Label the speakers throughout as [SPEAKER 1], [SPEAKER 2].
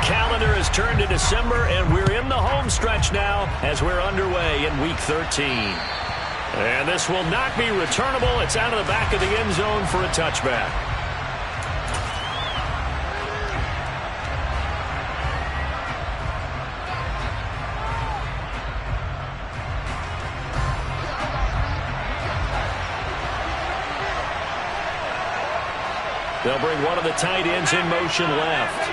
[SPEAKER 1] calendar has turned to December, and we're in the home stretch now as we're underway in Week 13. And this will not be returnable. It's out of the back of the end zone for a touchback. They'll bring one of the tight ends in motion left.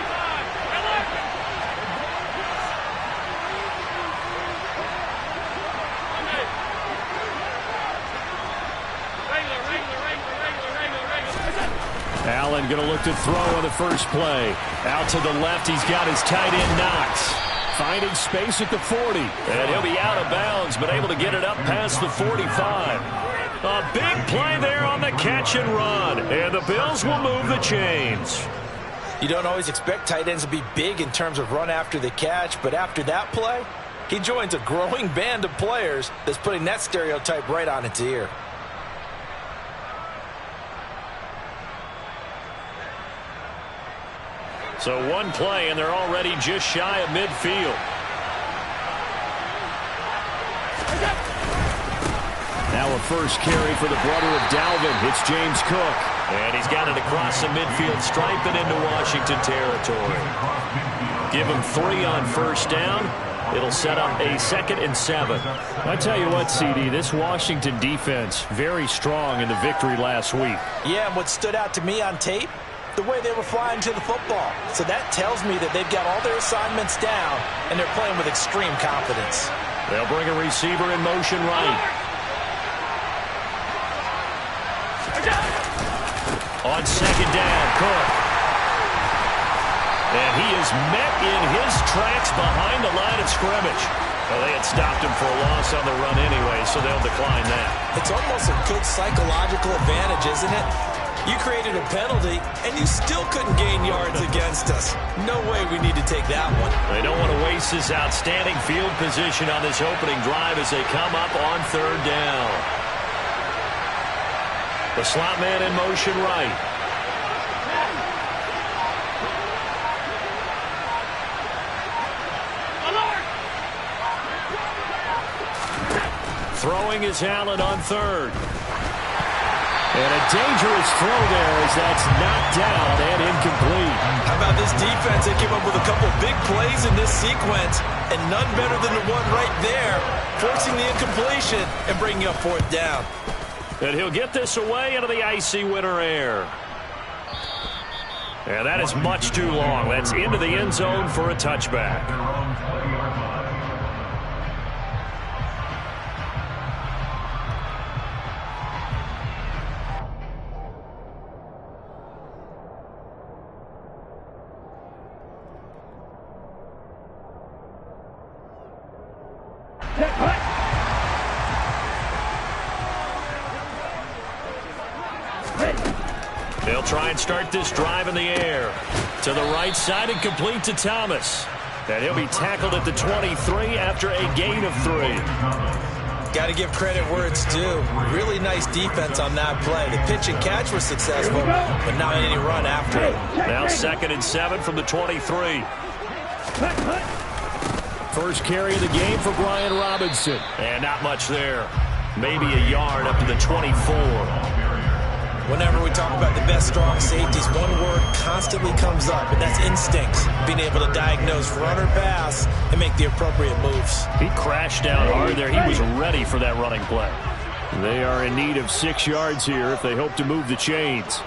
[SPEAKER 1] Allen going to look to throw on the first play. Out to the left, he's got his tight end Knox. Finding space at the 40. And he'll be out of bounds, but able to get it up past the 45. A big play there on the catch and run. And the Bills will move the chains.
[SPEAKER 2] You don't always expect tight ends to be big in terms of run after the catch, but after that play, he joins a growing band of players that's putting that stereotype right on its ear.
[SPEAKER 1] So one play, and they're already just shy of midfield. Now a first carry for the brother of Dalvin. It's James Cook. And he's got it across the midfield stripe and into Washington territory. Give him 3 on first down. It'll set up a 2nd and 7. I tell you what, CD, this Washington defense, very strong in the victory last week.
[SPEAKER 2] Yeah, and what stood out to me on tape, the way they were flying to the football. So that tells me that they've got all their assignments down, and they're playing with extreme confidence.
[SPEAKER 1] They'll bring a receiver in motion right. On 2nd down, Cook. And he is met in his tracks behind the line of scrimmage. Well, they had stopped him for a loss on the run anyway, so they'll decline that.
[SPEAKER 2] It's almost a good psychological advantage, isn't it? You created a penalty, and you still couldn't gain yards against us. No way we need to take that one.
[SPEAKER 1] They don't want to waste this outstanding field position on this opening drive as they come up on 3rd down. The slot man in motion right. Throwing is Allen on 3rd. And a dangerous throw there as that's knocked down and incomplete.
[SPEAKER 2] How about this defense? They came up with a couple big plays in this sequence, and none better than the one right there, forcing the incompletion and bringing up 4th down.
[SPEAKER 1] And he'll get this away into the icy winter air. And that is much too long. That's into the end zone for a touchback. They'll try and start this drive in the air. To the right side and complete to Thomas. And he'll be tackled at the 23 after a gain of 3.
[SPEAKER 2] Got to give credit where it's due. Really nice defense on that play. The pitch and catch was successful, but not any run after it.
[SPEAKER 1] Now 2nd and 7 from the 23. First carry of the game for Brian Robinson. And not much there. Maybe a yard up to the 24.
[SPEAKER 2] Whenever we talk about the best strong safeties, one word constantly comes up, and that's instincts. Being able to diagnose run or pass and make the appropriate moves.
[SPEAKER 1] He crashed down hard there. He was ready for that running play. They are in need of 6 yards here if they hope to move the chains.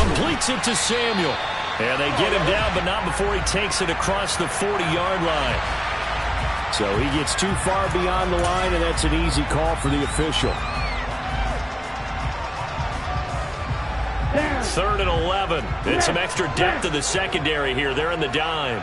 [SPEAKER 1] Completes it to Samuel. And they get him down, but not before he takes it across the 40-yard line. So he gets too far beyond the line, and that's an easy call for the official. 3rd and 11. And some extra depth to the secondary here. They're in the dime.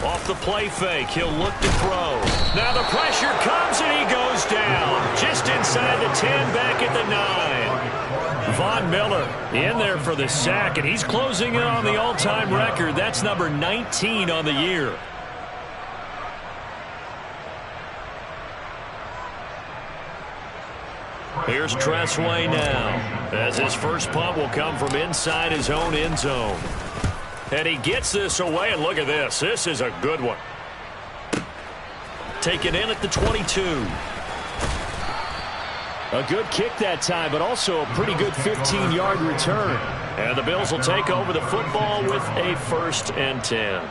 [SPEAKER 1] Off the play fake, he'll look to throw. Now the pressure comes, and he goes down. Just inside the 10, back at the 9. Von Miller in there for the sack, and he's closing in on the all-time record. That's number 19 on the year. Here's Tressway now, as his first punt will come from inside his own end zone. And he gets this away, and look at this. This is a good one. Taken in at the 22. A good kick that time, but also a pretty good 15-yard return. And the Bills will take over the football with a 1st and 10.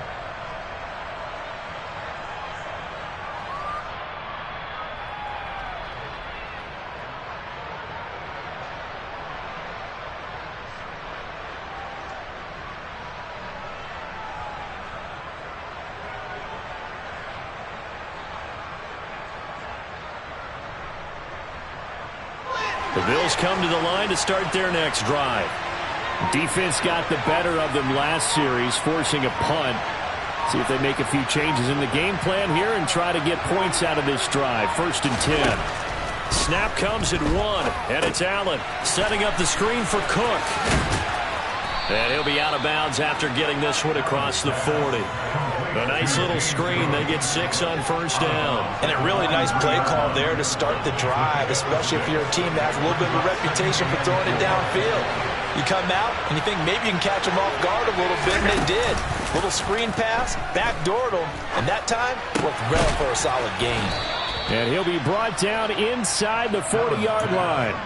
[SPEAKER 1] The Bills come to the line to start their next drive. Defense got the better of them last series, forcing a punt. See if they make a few changes in the game plan here and try to get points out of this drive. 1st and 10. Snap comes at 1, and it's Allen setting up the screen for Cook. And he'll be out of bounds after getting this one across the 40. A nice little screen. They get 6 on 1st down.
[SPEAKER 2] And a really nice play call there to start the drive, especially if you're a team that has a little bit of a reputation for throwing it downfield. You come out and you think maybe you can catch them off guard a little bit, and they did. Little screen pass, backdoored them, and that time worked well for a solid gain.
[SPEAKER 1] And he'll be brought down inside the 40-yard line.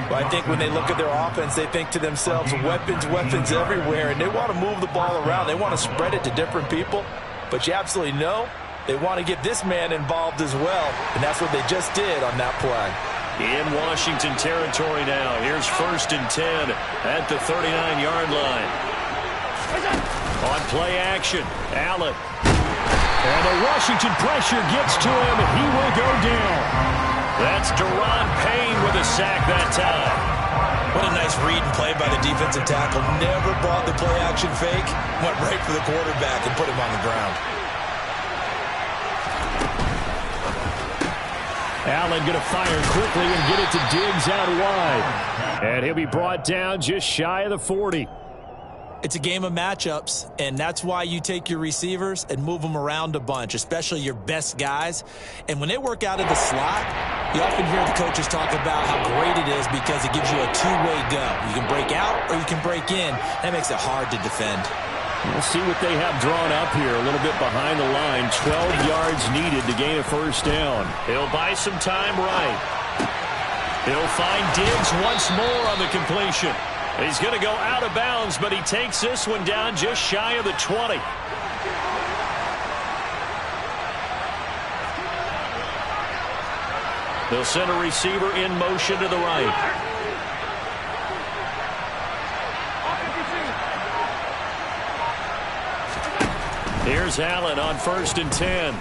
[SPEAKER 2] Well, I think when they look at their offense, they think to themselves, weapons, weapons everywhere, and they want to move the ball around. They want to spread it to different people, but you absolutely know they want to get this man involved as well, and that's what they just did on that play.
[SPEAKER 1] In Washington territory now. Here's 1st and 10 at the 39-yard line. On play action, Allen. And the Washington pressure gets to him. He will go down. That's Deron Payne with a sack that time.
[SPEAKER 2] What a nice read and play by the defensive tackle. Never brought the play action fake. Went right for the quarterback and put him on the ground.
[SPEAKER 1] Allen going to fire quickly and get it to Diggs out wide. And he'll be brought down just shy of the 40.
[SPEAKER 2] It's a game of matchups, and that's why you take your receivers and move them around a bunch, especially your best guys. And when they work out of the slot, you often hear the coaches talk about how great it is because it gives you a two-way go. You can break out or you can break in. That makes it hard to defend.
[SPEAKER 1] We'll see what they have drawn up here. A little bit behind the line. 12 yards needed to gain a 1st down. He'll buy some time right. He'll find Diggs once more on the completion. He's going to go out of bounds, but he takes this one down just shy of the 20. They'll send a receiver in motion to the right. Here's Allen on 1st and 10.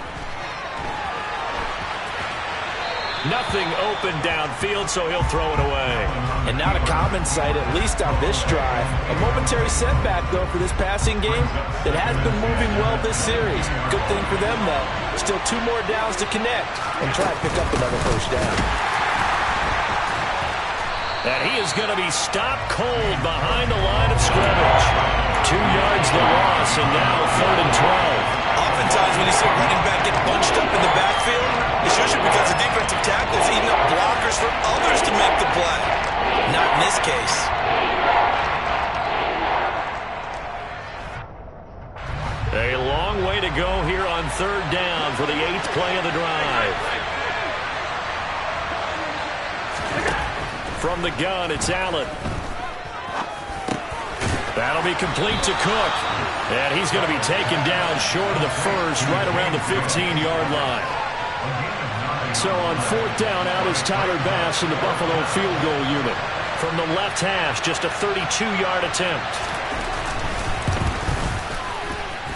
[SPEAKER 1] Nothing open downfield, so he'll throw it away.
[SPEAKER 2] And not a common sight, at least on this drive. A momentary setback, though, for this passing game that has been moving well this series. Good thing for them, though. Still 2 more downs to connect and try to pick up another 1st down.
[SPEAKER 1] And he is going to be stopped cold behind the line of scrimmage. 2 yards the loss, and now 3rd and 12.
[SPEAKER 2] Oftentimes when you see a running back get bunched up in the backfield, it's usually because the defensive tackle is eating up blockers for others to make the play. Not in this case.
[SPEAKER 1] A long way to go here on 3rd down for the 8th play of the drive. From the gun, it's Allen. That'll be complete to Cook. And he's going to be taken down short of the 1st, right around the 15-yard line. So on 4th down, out is Tyler Bass in the Buffalo field goal unit. From the left hash, just a 32-yard attempt.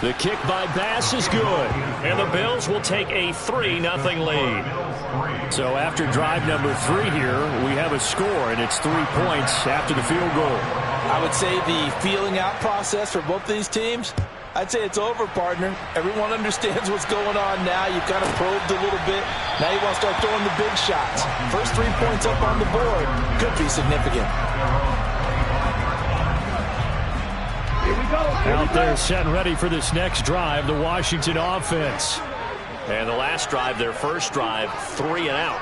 [SPEAKER 1] The kick by Bass is good. And the Bills will take a 3-0 lead. So after drive number 3 here, we have a score, and it's 3 points after the field goal.
[SPEAKER 2] I would say the feeling out process for both these teams, I'd say it's over, partner. Everyone understands what's going on now. You've kind of probed a little bit. Now you want to start throwing the big shots. First 3 points up on the board could be significant.
[SPEAKER 1] Out there set and ready for this next drive, the Washington offense. And the last drive, their first drive, 3 and out.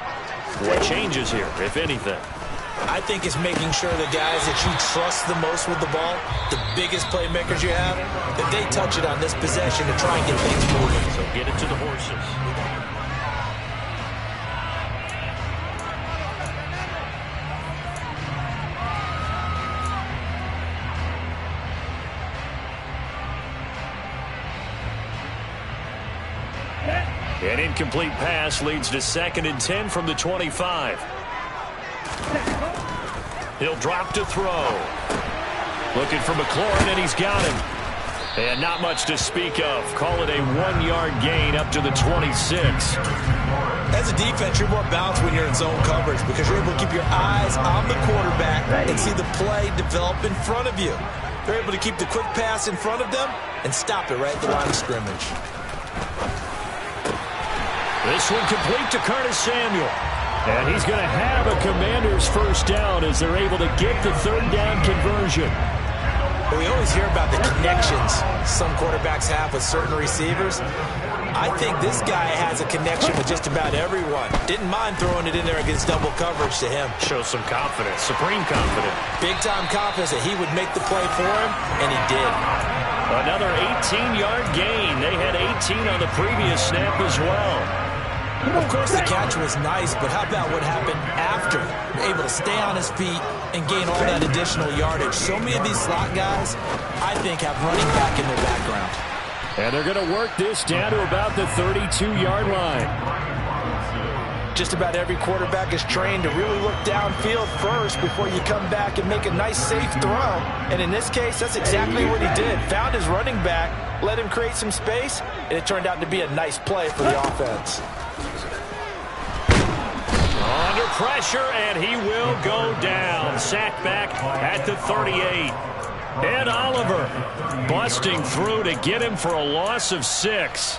[SPEAKER 1] What changes here, if anything?
[SPEAKER 2] I think it's making sure the guys that you trust the most with the ball, the biggest playmakers you have, that they touch it on this possession to try and get things moving.
[SPEAKER 1] So get it to the horses. An incomplete pass leads to 2nd and 10 from the 25. He'll drop to throw. Looking for McLaurin, and he's got him. And not much to speak of. Call it a 1-yard gain up to the 26.
[SPEAKER 2] As a defense, you're more balanced when you're in zone coverage because you're able to keep your eyes on the quarterback and see the play develop in front of you. They're able to keep the quick pass in front of them and stop it right at the line of scrimmage.
[SPEAKER 1] This one complete to Curtis Samuel. And he's going to have a Commanders first down as they're able to get the 3rd down conversion.
[SPEAKER 2] We always hear about the connections some quarterbacks have with certain receivers. I think this guy has a connection with just about everyone. Didn't mind throwing it in there against double coverage to him.
[SPEAKER 1] Shows some confidence, supreme confidence.
[SPEAKER 2] Big-time confidence that he would make the play for him, and he did.
[SPEAKER 1] Another 18-yard gain. They had 18 on the previous snap as well.
[SPEAKER 2] Of course, the catch was nice, but how about what happened after? Able to stay on his feet and gain all that additional yardage. So many of these slot guys, I think, have running back in their background.
[SPEAKER 1] And they're going to work this down to about the 32-yard line.
[SPEAKER 2] Just about every quarterback is trained to really look downfield first before you come back and make a nice, safe throw. And in this case, that's exactly what he did. Found his running back, let him create some space, and it turned out to be a nice play for the offense.
[SPEAKER 1] Under pressure, and he will go down. Sacked back at the 38. Ed Oliver busting through to get him for a loss of 6.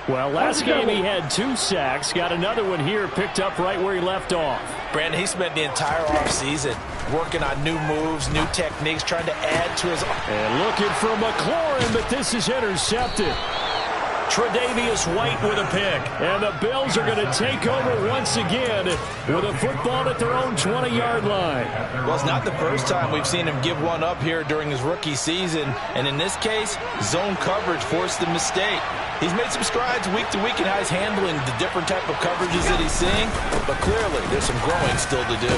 [SPEAKER 1] Well, last game he had 2 sacks. Got another one here picked up right where he left off.
[SPEAKER 2] Brandon, he spent the entire offseason working on new moves, new techniques, trying to add to his...
[SPEAKER 1] And looking for McLaurin, but this is intercepted. Tre'Davious White with a pick. And the Bills are going to take over once again with a football at their own 20-yard line.
[SPEAKER 2] Well, it's not the first time we've seen him give one up here during his rookie season. And in this case, zone coverage forced the mistake. He's made some strides week to week in how he's handling the different type of coverages that he's seeing. But clearly, there's some growing still to do.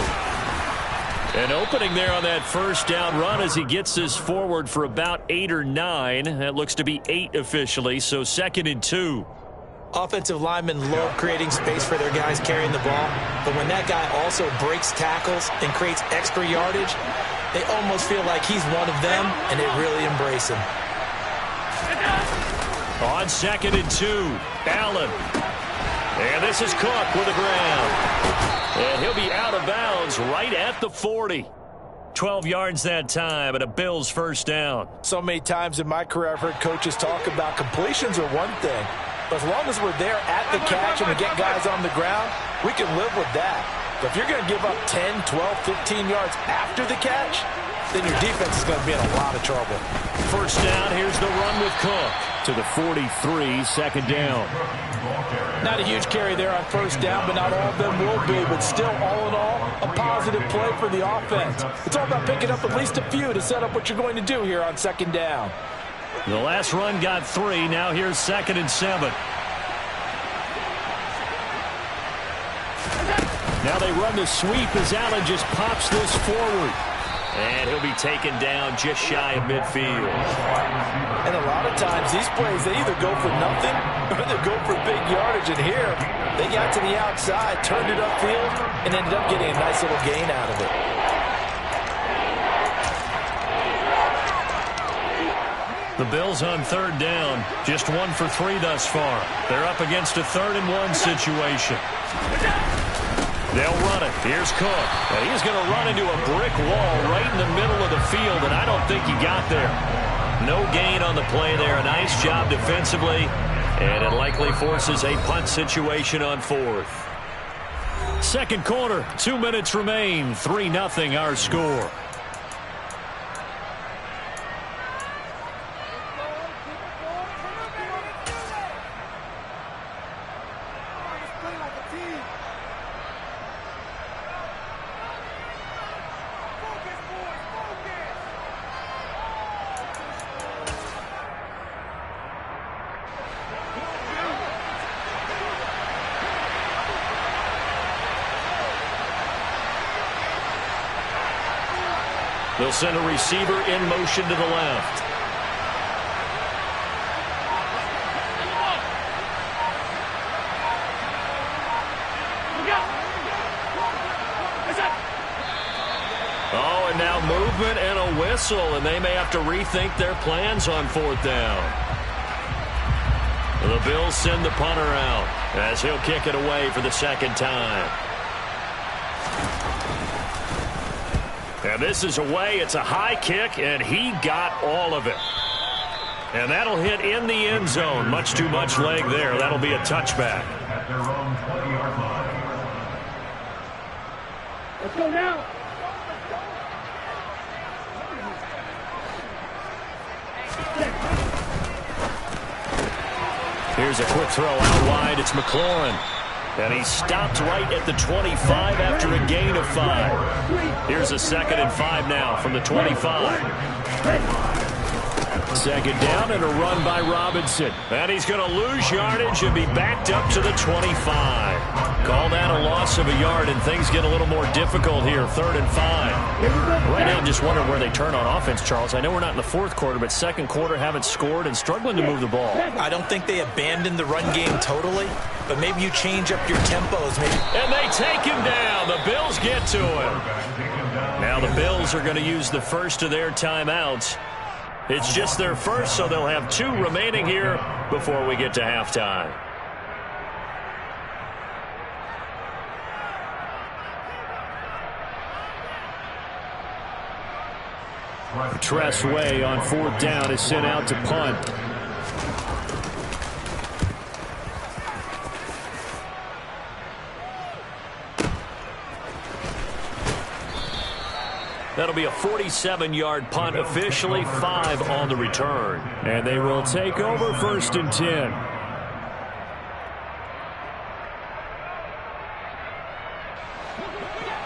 [SPEAKER 1] An opening there on that first down run as he gets this forward for about 8 or 9. That looks to be 8 officially, so 2nd and 2.
[SPEAKER 2] Offensive linemen love creating space for their guys carrying the ball, but when that guy also breaks tackles and creates extra yardage, they almost feel like he's one of them, and they really embrace him.
[SPEAKER 1] On 2nd and 2, Allen. And this is Cook with the ground. And he'll be out of bounds right at the 40. 12 yards that time and a Bills first down.
[SPEAKER 2] So many times in my career I've heard coaches talk about completions are one thing. But as long as we're there at the catch and we get guys on the ground, we can live with that. But if you're going to give up 10, 12, 15 yards after the catch, then your defense is going to be in a lot of trouble.
[SPEAKER 1] First down, here's the run with Cook to the 43, 2nd down.
[SPEAKER 2] Not a huge carry there on first down, but not all of them will be. But still, all in all, a positive play for the offense. It's all about picking up at least a few to set up what you're going to do here on 2nd down.
[SPEAKER 1] The last run got 3. Now here's 2nd and 7. Now they run the sweep as Allen just pops this forward. And he'll be taken down just shy of midfield.
[SPEAKER 2] And a lot of times these plays, they either go for nothing or they go for big yardage. And here, they got to the outside, turned it upfield, and ended up getting a nice little gain out of it.
[SPEAKER 1] The Bills on 3rd down, just 1 for 3 thus far. They're up against a 3rd and 1 situation. They'll run it. Here's Cook. And he's going to run into a brick wall right in the middle of the field, and I don't think he got there. No gain on the play there. A nice job defensively, and it likely forces a punt situation on 4th. Second quarter, 2 minutes remain. 3-0 our score. They'll send a receiver in motion to the left. Oh, and now movement and a whistle, and they may have to rethink their plans on 4th down. The Bills send the punter out as he'll kick it away for the 2nd time. And this is away. It's a high kick, and he got all of it. And that'll hit in the end zone. Much too much leg there. That'll be a touchback.
[SPEAKER 3] At their own 20-yard line. Let's go now.
[SPEAKER 1] Here's a quick throw out wide. It's McLaurin. And he stopped right at the 25 after a gain of 5. Here's a 2nd and 5 now from the 25. 2nd down and a run by Robinson. And he's going to lose yardage and be backed up to the 25. Call that a loss of a yard, and things get a little more difficult here. 3rd and 5. Right now I'm just wondering where they turn on offense, Charles. I know we're not in the 4th quarter, but 2nd quarter haven't scored and struggling to move the ball.
[SPEAKER 2] I don't think they abandoned the run game totally, but maybe you change up your tempos.
[SPEAKER 1] And they take him down. The Bills get to him. Now the Bills are going to use the first of their timeouts. It's just their first, so they'll have 2 remaining here before we get to halftime. Tress Way on 4th down is sent out to punt. That'll be a 47-yard punt, officially 5 on the return. And they will take over 1st and 10.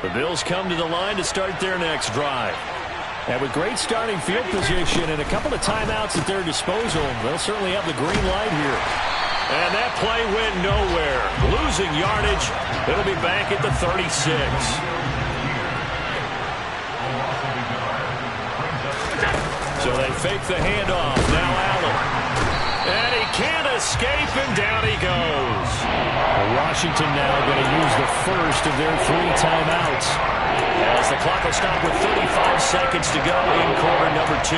[SPEAKER 1] The Bills come to the line to start their next drive. And with great starting field position and a couple of timeouts at their disposal, they'll certainly have the green light here. And that play went nowhere. Losing yardage. It'll be back at the 36. So they fake the handoff. Now Allen. And he can't escape, and down he goes. Washington now going to use the first of their 3 timeouts, as the clock will stop with 35 seconds to go in quarter number 2.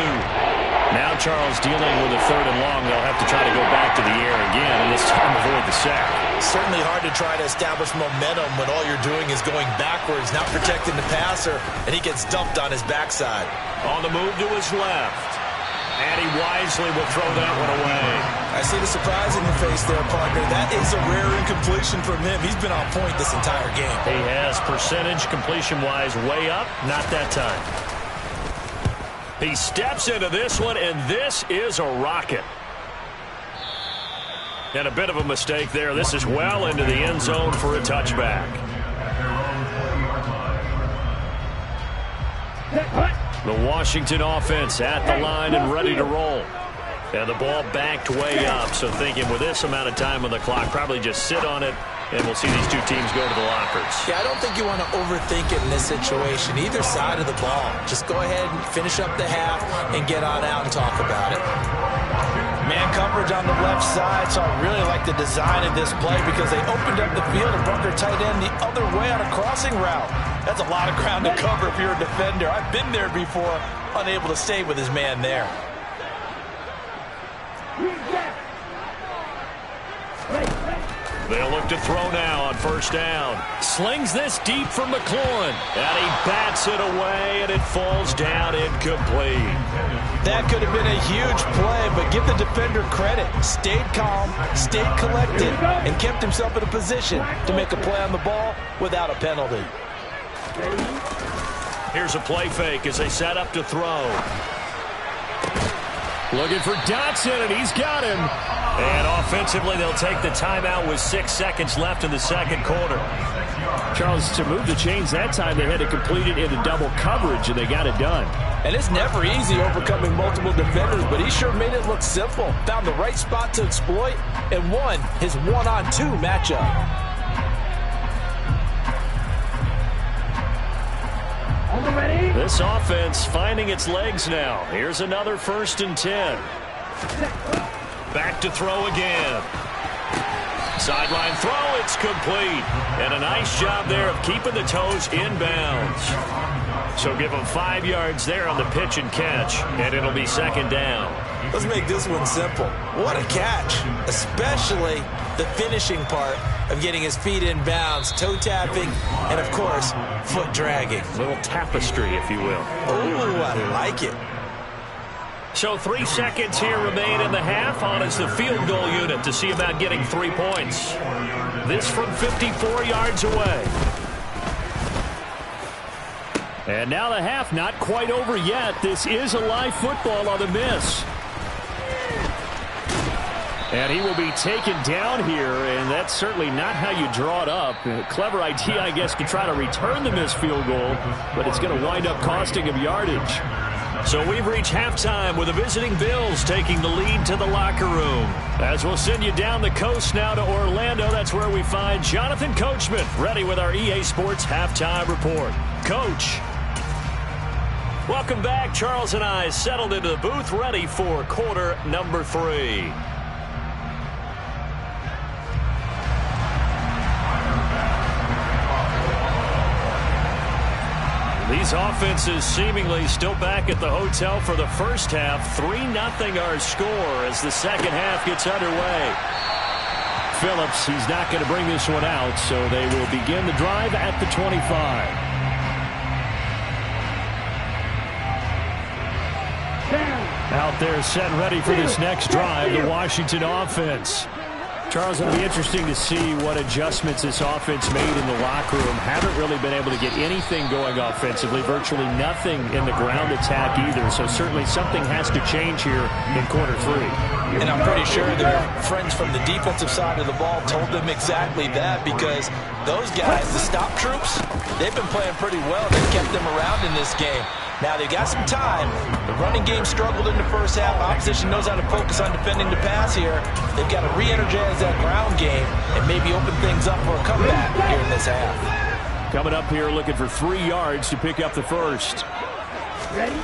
[SPEAKER 1] Now Charles dealing with a 3rd and long. They'll have to try to go back to the air again, and this time avoid the sack.
[SPEAKER 2] Certainly hard to try to establish momentum when all you're doing is going backwards, not protecting the passer, and he gets dumped on his backside.
[SPEAKER 1] On the move to his left. And he wisely will throw that one away.
[SPEAKER 2] I see the surprise in your face there, partner. That is a rare incompletion from him. He's been on point this entire game.
[SPEAKER 1] He has, percentage completion-wise way up. Not that time. He steps into this one, and this is a rocket. And a bit of a mistake there. This is well into the end zone for a touchback. The Washington offense at the line and ready to roll. And the ball backed way up, so thinking with this amount of time on the clock, probably just sit on it, and we'll see these 2 teams go to the lockers.
[SPEAKER 2] Yeah, I don't think you want to overthink it in this situation, either side of the ball. Just go ahead and finish up the half and get on out and talk about it. Man coverage on the left side, so I really like the design of this play because they opened up the field and brought their tight end the other way on a crossing route. That's a lot of ground to cover if you're a defender. I've been there before, unable to stay with his man there.
[SPEAKER 1] They'll look to throw now on 1st down. Slings this deep from McLaurin. And he bats it away, and it falls down incomplete.
[SPEAKER 2] That could have been a huge play, but give the defender credit. Stayed calm, stayed collected, and kept himself in a position to make a play on the ball without a penalty.
[SPEAKER 1] Here's a play fake as they set up to throw. Looking for Dotson, and he's got him. And offensively, they'll take the timeout with 6 seconds left in the 2nd quarter. Charles, to move the chains that time, they had to complete it into double coverage, and they got it done.
[SPEAKER 2] And it's never easy overcoming multiple defenders, but he sure made it look simple. Found the right spot to exploit and won his 1-on-2 matchup.
[SPEAKER 1] This offense finding its legs now. Here's another 1st and 10. Back to throw again. Sideline throw, it's complete. And a nice job there of keeping the toes in bounds. So give them 5 yards there on the pitch and catch, and it'll be 2nd down.
[SPEAKER 2] Let's make this one simple. What a catch, especially the finishing part of getting his feet in bounds, toe tapping, and of course, foot dragging.
[SPEAKER 1] A little tapestry, if you will.
[SPEAKER 2] Ooh, I like it.
[SPEAKER 1] So 3 seconds here remain in the half. On is the field goal unit to see about getting 3 points. This from 54 yards away. And now the half not quite over yet. This is a live football on the miss. And he will be taken down here, and that's certainly not how you draw it up. A clever idea, I guess, to try to return the missed field goal, but it's going to wind up costing him yardage. So we've reached halftime with the visiting Bills taking the lead to the locker room. As we'll send you down the coast now to Orlando, that's where we find Jonathan Coachman ready with our EA Sports Halftime Report. Coach. Welcome back. Charles and I settled into the booth ready for quarter number 3. These offenses seemingly still back at the hotel for the first half. 3-0 our score as the second half gets underway. Phillips, he's not going to bring this one out, so they will begin the drive at the 25. Out there set ready for this next drive, the Washington offense. Charles, it'll be interesting to see what adjustments this offense made in the locker room. Haven't really been able to get anything going offensively, virtually nothing in the ground attack either. So certainly something has to change here in quarter 3.
[SPEAKER 2] And I'm pretty sure their friends from the defensive side of the ball told them exactly that, because those guys, the stop troops, they've been playing pretty well. They've kept them around in this game. Now, they've got some time. The running game struggled in the first half. Opposition knows how to focus on defending the pass here. They've got to re-energize that ground game and maybe open things up for a comeback here in this half.
[SPEAKER 1] Coming up here looking for 3 yards to pick up the first.
[SPEAKER 3] Ready?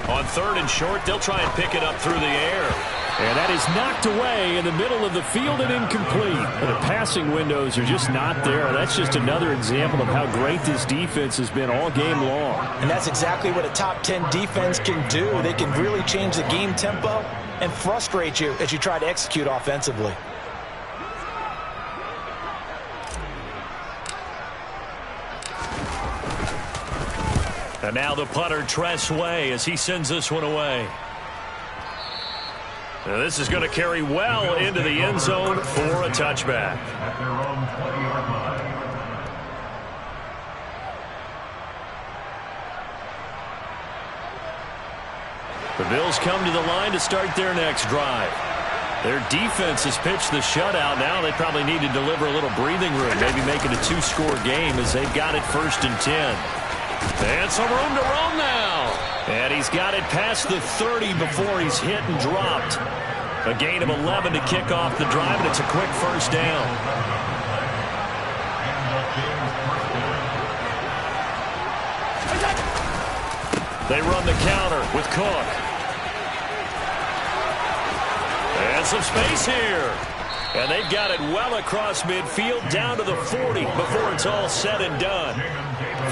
[SPEAKER 1] On 3rd and short, they'll try and pick it up through the air. And that is knocked away in the middle of the field and incomplete. The passing windows are just not there. That's just another example of how great this defense has been all game long.
[SPEAKER 2] And that's exactly what a top 10 defense can do. They can really change the game tempo and frustrate you as you try to execute offensively.
[SPEAKER 1] And now the punter, Tress Way, as he sends this one away. Now this is going to carry well into the end zone for a touchback.
[SPEAKER 3] At their own 20-yard line.
[SPEAKER 1] The Bills come to the line to start their next drive. Their defense has pitched the shutout. Now they probably need to deliver a little breathing room, maybe make it a 2-score game as they've got it 1st and 10. And some room to roam now. And he's got it past the 30 before he's hit and dropped. A gain of 11 to kick off the drive, and it's a quick 1st down. They run the counter with Cook. And some space here. And they've got it well across midfield down to the 40 before it's all said and done.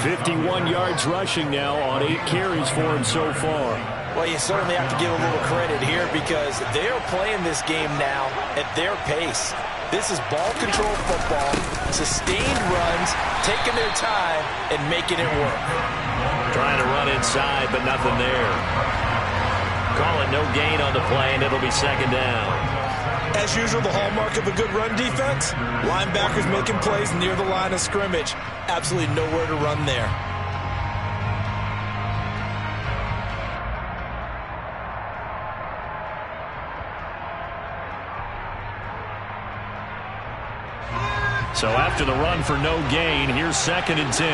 [SPEAKER 1] 51 yards rushing now on 8 carries for him so far.
[SPEAKER 2] Well, you certainly have to give a little credit here because they're playing this game now at their pace. This is ball control football, sustained runs, taking their time and making it work.
[SPEAKER 1] Trying to run inside, but nothing there. Calling no gain on the play, and it'll be 2nd down.
[SPEAKER 2] As usual, the hallmark of a good run defense, linebackers making plays near the line of scrimmage. Absolutely nowhere to run there.
[SPEAKER 1] So after the run for no gain, here's 2nd and 10.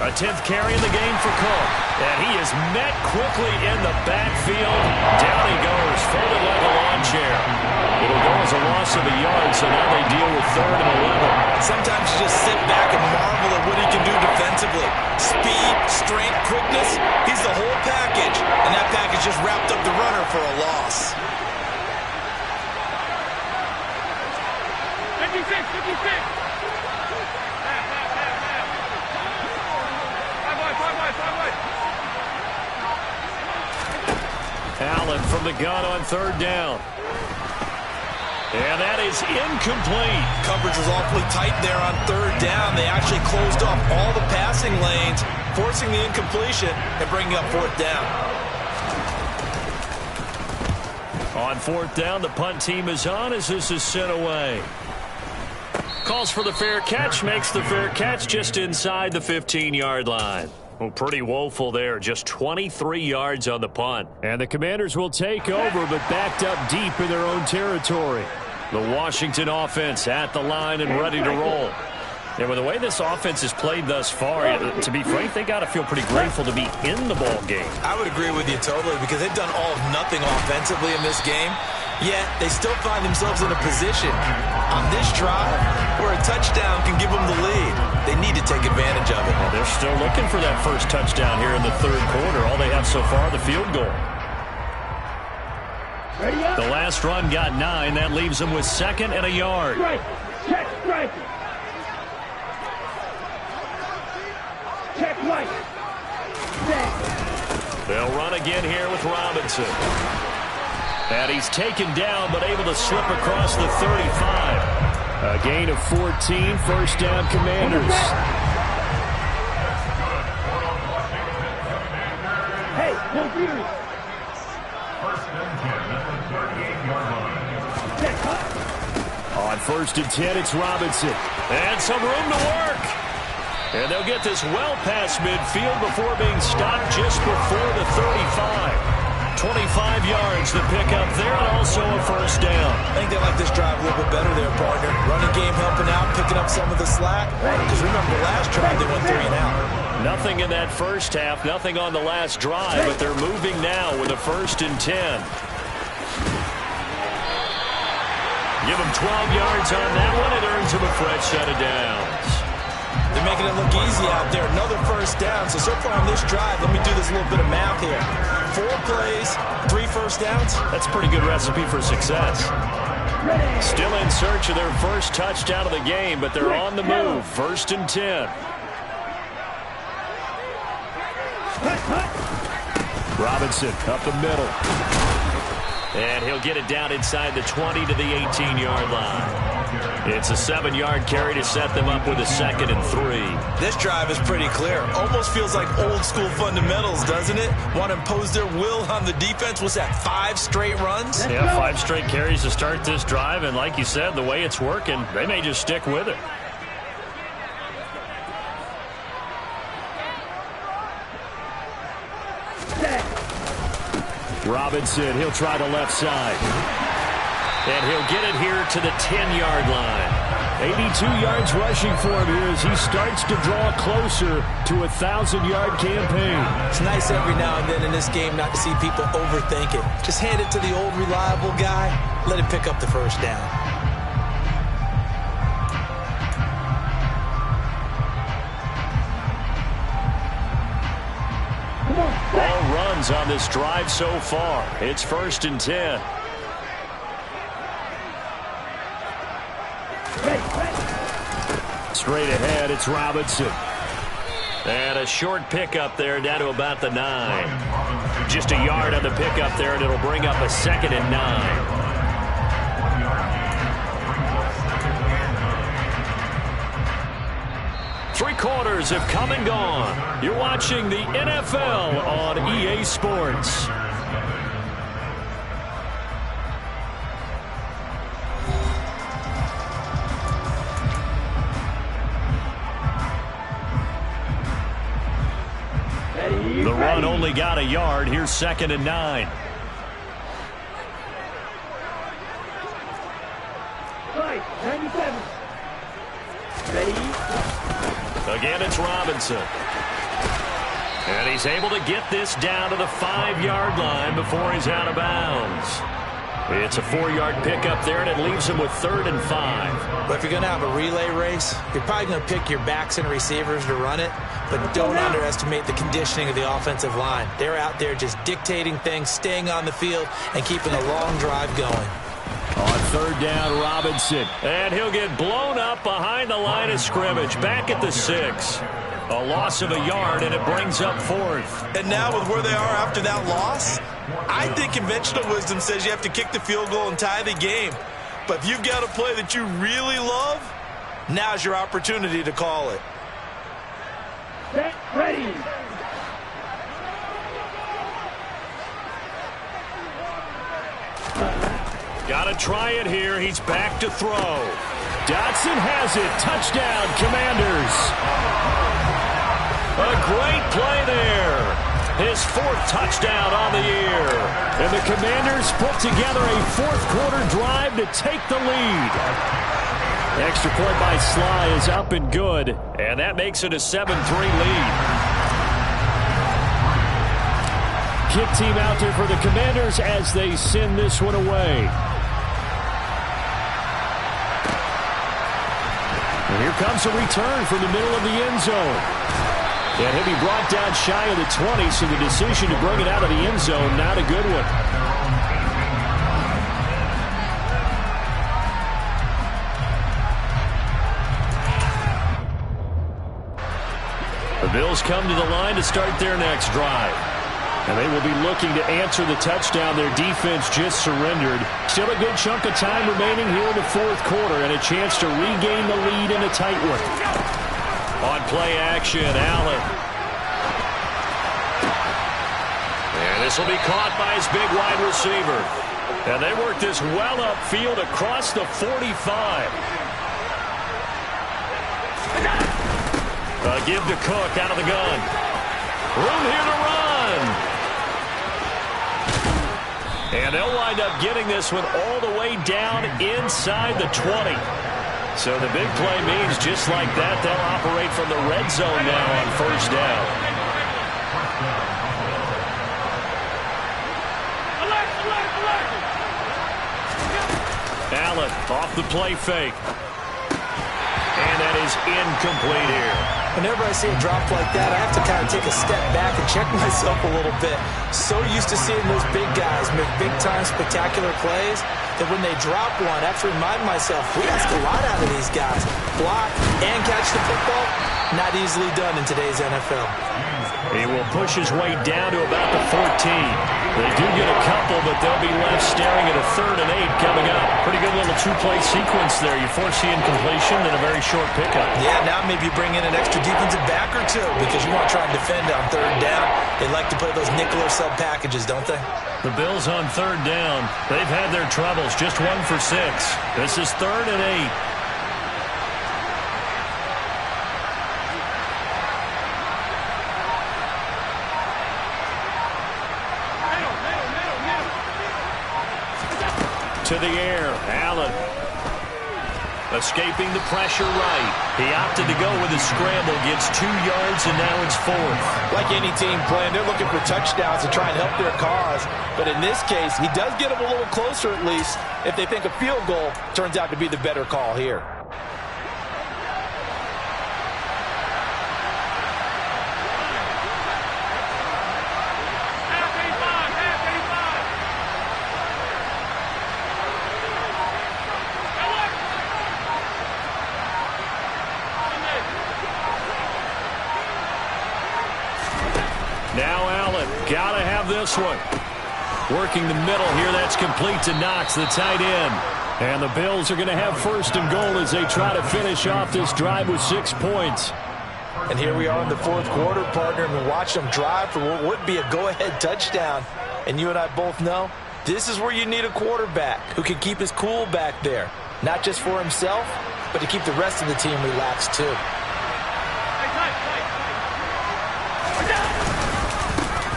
[SPEAKER 1] A 10th carry in the game for Cook. And he is met quickly in the backfield. Down he goes, folded like a lawn chair. It'll go as a loss loss of a yard, so now they deal with 3rd and 11.
[SPEAKER 2] Sometimes you just sit back and marvel at what he can do defensively. Speed, strength, quickness, he's the whole package. And that package just wrapped up the runner for a loss.
[SPEAKER 3] 56.
[SPEAKER 1] Allen from the gun on 3rd down. And that is incomplete.
[SPEAKER 2] Coverage was awfully tight there on 3rd down. They actually closed off all the passing lanes, forcing the incompletion and bringing up 4th down.
[SPEAKER 1] On 4th down, the punt team is on as this is sent away. Calls for the fair catch, makes the fair catch just inside the 15-yard line. Well, pretty woeful there, just 23 yards on the punt. And the Commanders will take over, but backed up deep in their own territory. The Washington offense at the line and ready to roll. And with the way this offense has played thus far, to be frank, they got to feel pretty grateful to be in the ball game.
[SPEAKER 2] I would agree with you totally because they've done all of nothing offensively in this game, yet they still find themselves in a position on this drive where a touchdown can give them the lead. They need to take advantage of it.
[SPEAKER 1] Well, they're still looking for that first touchdown here in the 3rd quarter. All they have so far, the field goal. The last run got 9. That leaves them with 2nd and a yard.
[SPEAKER 3] Strike. Check strike. Check right.
[SPEAKER 1] They'll run again here with Robinson. And he's taken down, but able to slip across the 35. A gain of 14, 1st down Commanders.
[SPEAKER 3] Hey, no fear.
[SPEAKER 1] On 1st and 10, it's Robinson. And some room to work. And they'll get this well past midfield before being stopped just before the 35. 25 yards to pick up there and also a 1st down.
[SPEAKER 2] I think they like this drive a little bit better there, partner. Running game helping out, picking up some of the slack. Because remember, last drive they went 3 and out.
[SPEAKER 1] Nothing in that first half, nothing on the last drive, but they're moving now with a 1st and 10. Give them 12 yards on that one. It earns them a fresh set of downs.
[SPEAKER 2] They're making it look easy out there. Another 1st down. So far on this drive, let me do this little bit of math here. 4 plays, 3 1st downs.
[SPEAKER 1] That's a pretty good recipe for success. Still in search of their first touchdown of the game, but they're on the move. 1st and 10. Robinson up the middle. And he'll get it down inside the 20 to the 18-yard line. It's a 7-yard carry to set them up with a 2nd and 3.
[SPEAKER 2] This drive is pretty clear. Almost feels like old school fundamentals, doesn't it? Want to impose their will on the defense. Was that 5 straight runs?
[SPEAKER 1] Yeah, 5 straight carries to start this drive. And like you said, the way it's working, they may just stick with it. Robinson, he'll try the left side. And he'll get it here to the 10-yard line. 82 yards rushing for him here as he starts to draw closer to a 1,000-yard campaign.
[SPEAKER 2] It's nice every now and then in this game not to see people overthink it. Just hand it to the old reliable guy. Let him pick up the 1st down.
[SPEAKER 1] All runs on this drive so far. It's 1st and 10. Straight ahead, it's Robinson. And a short pickup there down to about the 9. Just a yard on the pickup there, and it'll bring up a 2nd and 9. Three quarters have come and gone. You're watching the NFL on EA Sports. The run only got a yard. Here's 2nd and 9.
[SPEAKER 3] Right, 97. Ready?
[SPEAKER 1] Again, it's Robinson. And he's able to get this down to the 5-yard line before he's out of bounds. It's a 4-yard pickup there, and it leaves him with 3rd and 5.
[SPEAKER 2] But if you're going to have a relay race, you're probably going to pick your backs and receivers to run it, but don't underestimate the conditioning of the offensive line. They're out there just dictating things, staying on the field, and keeping the long drive going.
[SPEAKER 1] On 3rd down, Robinson. And he'll get blown up behind the line of scrimmage, back at the 6. A loss of a yard, and it brings up 4th.
[SPEAKER 2] And now with where they are after that loss, I think conventional wisdom says you have to kick the field goal and tie the game. But if you've got a play that you really love, now's your opportunity to call it.
[SPEAKER 3] Set, ready.
[SPEAKER 1] Got to try it here. He's back to throw. Dotson has it. Touchdown, Commanders. A great play there. His 4th touchdown on the year. And the Commanders put together a 4th-quarter drive to take the lead. Extra point by Sly is up and good. And that makes it a 7-3 lead. Kick team out there for the Commanders as they send this one away. And here comes a return from the middle of the end zone. And he'll be brought down shy of the 20, so the decision to bring it out of the end zone, not a good one. The Bills come to the line to start their next drive. And they will be looking to answer the touchdown their defense just surrendered. Still a good chunk of time remaining here in the 4th quarter and a chance to regain the lead in a tight one. On play action, Allen. And this will be caught by his big wide receiver. And they work this well upfield across the 45. Give to Cook out of the gun. Room here to run. And they'll wind up getting this one all the way down inside the 20. So the big play means just like that, they'll operate from the red zone now on 1st down. Allen off the play fake. And that is incomplete here.
[SPEAKER 2] Whenever I see a drop like that, I have to kind of take a step back and check myself a little bit. So used to seeing those big guys make big-time spectacular plays that when they drop one, I have to remind myself, we ask a lot out of these guys. Block and catch the football, not easily done in today's NFL.
[SPEAKER 1] He will push his way down to about the 14. They do get a couple, but they'll be left staring at a 3rd and 8 coming up. Pretty good little 2-play sequence there. You force the incompletion and a very short pickup.
[SPEAKER 2] Yeah, now maybe you bring in an extra defensive back or two because you want to try and defend on 3rd down. They like to play those nickel or sub packages, don't they?
[SPEAKER 1] The Bills on 3rd down. They've had their troubles. Just 1 for 6. This is 3rd and 8. To the air, Allen. Escaping the pressure right. He opted to go with a scramble, gets 2 yards, and now it's 4th.
[SPEAKER 2] Like any team playing, they're looking for touchdowns to try and help their cause. But in this case, he does get them a little closer at least if they think a field goal turns out to be the better call here.
[SPEAKER 1] Now Allen, gotta have this one. Working the middle here, that's complete to Knox, the tight end. And the Bills are going to have 1st and goal as they try to finish off this drive with 6 points.
[SPEAKER 2] And here we are in the 4th quarter, partner, and we watch them drive for what would be a go-ahead touchdown. And you and I both know this is where you need a quarterback who can keep his cool back there. Not just for himself, but to keep the rest of the team relaxed too.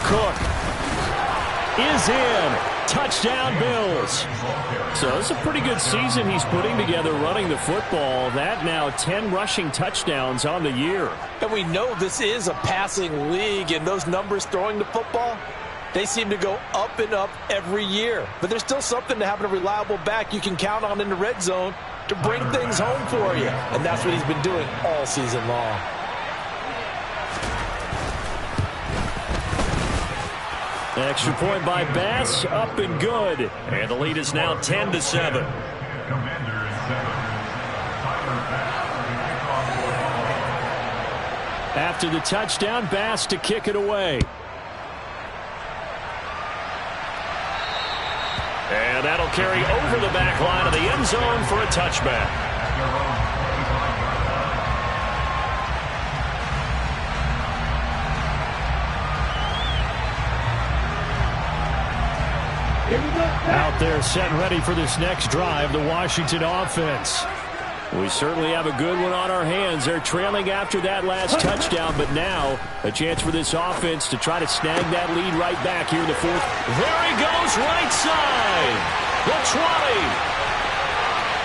[SPEAKER 1] Cook is in. Touchdown, Bills. So it's a pretty good season he's putting together running the football. That now 10 rushing touchdowns on the year.
[SPEAKER 2] And we know this is a passing league, and those numbers throwing the football, They seem to go up and up every year. But there's still something to having a reliable back you can count on in the red zone to bring things home for you. And that's what he's been doing all season long.
[SPEAKER 1] Extra point by Bass, up and good. And the lead is now 10-7. After the touchdown, Bass to kick it away. And that'll carry over the back line of the end zone for a touchback. Out there set and ready for this next drive, the Washington offense. We certainly have a good one on our hands. They're trailing after that last touchdown, but now a chance for this offense to try to snag that lead right back here in the fourth. There he goes, right side. The 20.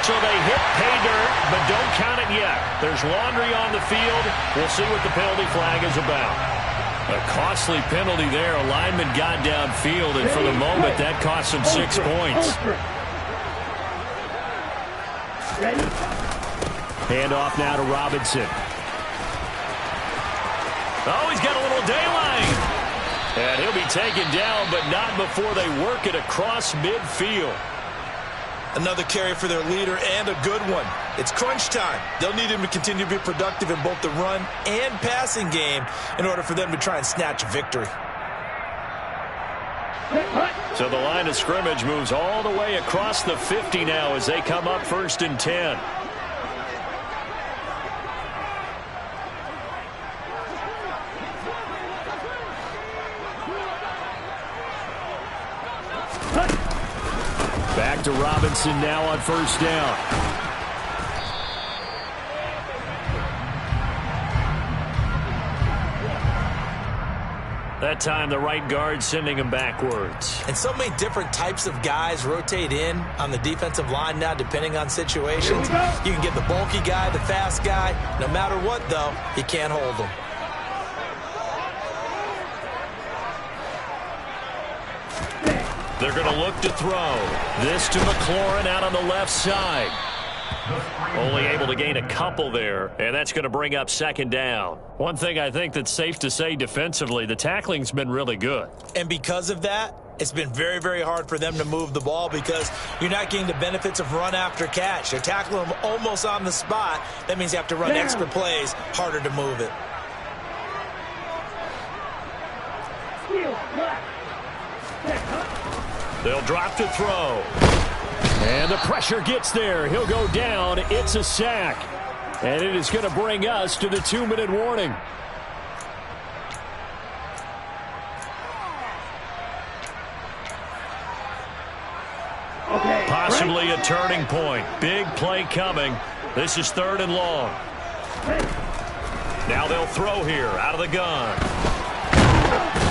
[SPEAKER 1] So they hit pay dirt, but don't count it yet. There's laundry on the field. We'll see what the penalty flag is about. A costly penalty there. A lineman got downfield, and for the moment, that cost him 6 points. Handoff now to Robinson. Oh, he's got a little daylight. And he'll be taken down, but not before they work it across midfield.
[SPEAKER 2] Another carry for their leader, and a good one. It's crunch time. They'll need him to continue to be productive in both the run and passing game in order for them to try and snatch a victory.
[SPEAKER 1] So the line of scrimmage moves all the way across the 50 now as they come up 1st and 10. Back to Robinson now on 1st down. That time the right guard sending him backwards.
[SPEAKER 2] And so many different types of guys rotate in on the defensive line now depending on situations. You can get the bulky guy, the fast guy. No matter what, though, you can't hold them.
[SPEAKER 1] They're going to look to throw. This to McLaurin out on the left side. Only able to gain a couple there, and that's going to bring up 2nd down. One thing I think that's safe to say defensively, the tackling's been really good.
[SPEAKER 2] And because of that, it's been very, very hard for them to move the ball because you're not getting the benefits of run after catch. They're tackling them almost on the spot. That means you have to run extra plays, harder to move it.
[SPEAKER 1] They'll drop to throw. And the pressure gets there. He'll go down. It's a sack. And it is going to bring us to the 2-minute warning. Possibly a turning point. Big play coming. This is 3rd and long. Now they'll throw here out of the gun.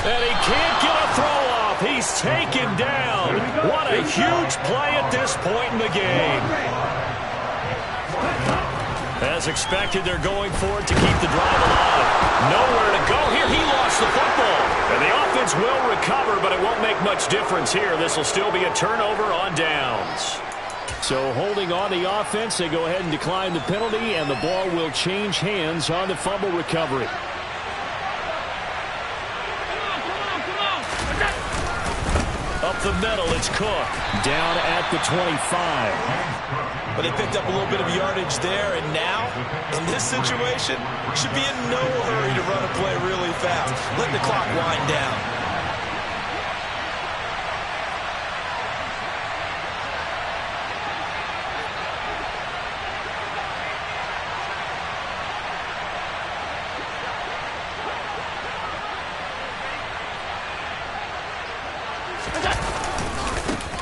[SPEAKER 1] And he can't get a throw off. He's taken down. What a huge play at this point in the game. As expected, they're going for it to keep the drive alive. Nowhere to go here. He lost the football. And the offense will recover, but it won't make much difference here. This will still be a turnover on downs. So holding on the offense, they go ahead and decline the penalty, and the ball will change hands on the fumble recovery. Up the middle, it's Cook. Down at the 25.
[SPEAKER 2] But they picked up a little bit of yardage there, and now, in this situation, should be in no hurry to run a play really fast. Let the clock wind down.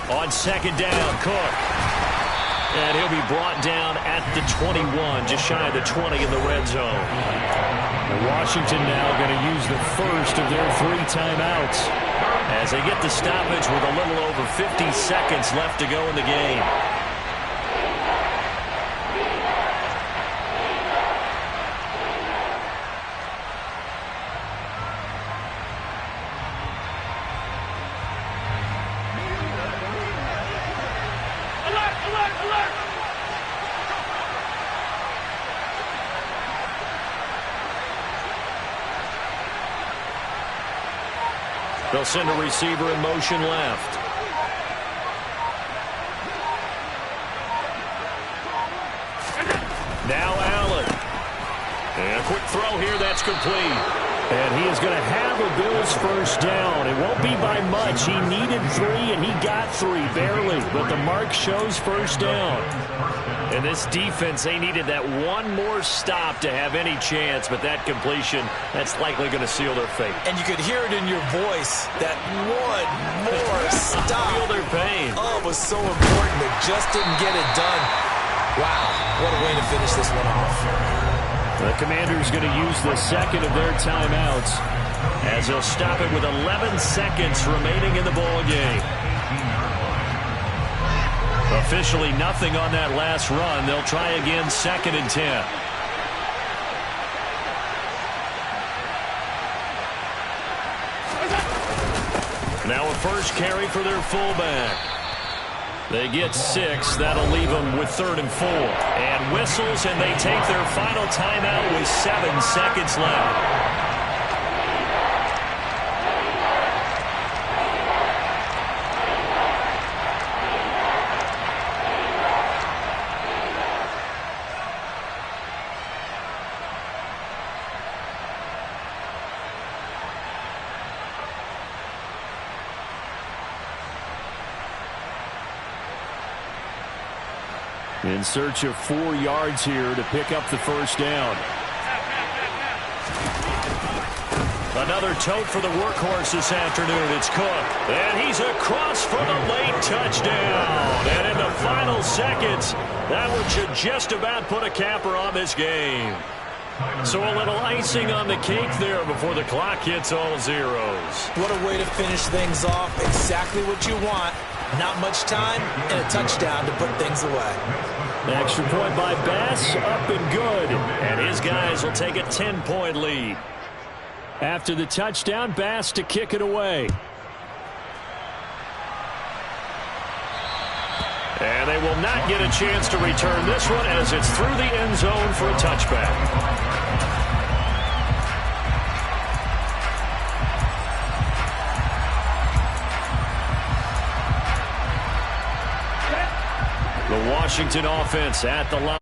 [SPEAKER 1] On 2nd down, Cook. And he'll be brought down at the 21, just shy of the 20 in the red zone. And Washington now going to use the first of their 3 timeouts as they get the stoppage with a little over 50 seconds left to go in the game. They'll send a receiver in motion left. Now Allen. And a quick throw here, that's complete.
[SPEAKER 4] And he is going to have a Bills first down. It won't be by much. He needed 3, and he got 3, barely. But the mark shows first down.
[SPEAKER 1] And this defense, they needed that one more stop to have any chance. But that completion, that's likely going to seal their fate.
[SPEAKER 2] And you could hear it in your voice, that one more stop.
[SPEAKER 1] Feel their pain.
[SPEAKER 2] Oh, it was so important. They just didn't get it done. Wow, what a way to finish this one off.
[SPEAKER 4] The Commanders going to use the second of their timeouts
[SPEAKER 1] as they'll stop it with 11 seconds remaining in the ball game. Officially nothing on that last run. They'll try again 2nd and 10. Now a first carry for their fullback. They get 6. That'll leave them with 3rd and 4. And whistles, and they take their final timeout with 7 seconds left.
[SPEAKER 4] in search of 4 yards here to pick up the first down.
[SPEAKER 1] Another tote for the workhorse this afternoon. It's Cook. And he's across for the late touchdown. And in the final seconds, that one should just about put a capper on this game. So a little icing on the cake there before the clock hits all zeros.
[SPEAKER 2] What a way to finish things off. Exactly what you want. Not much time and a touchdown to put things away.
[SPEAKER 4] Extra point by Bass, up and good.
[SPEAKER 1] And his guys will take a 10-point lead.
[SPEAKER 4] After the touchdown, Bass to kick it away.
[SPEAKER 1] And they will not get a chance to return this one as it's through the end zone for a touchback. The Washington offense at the line.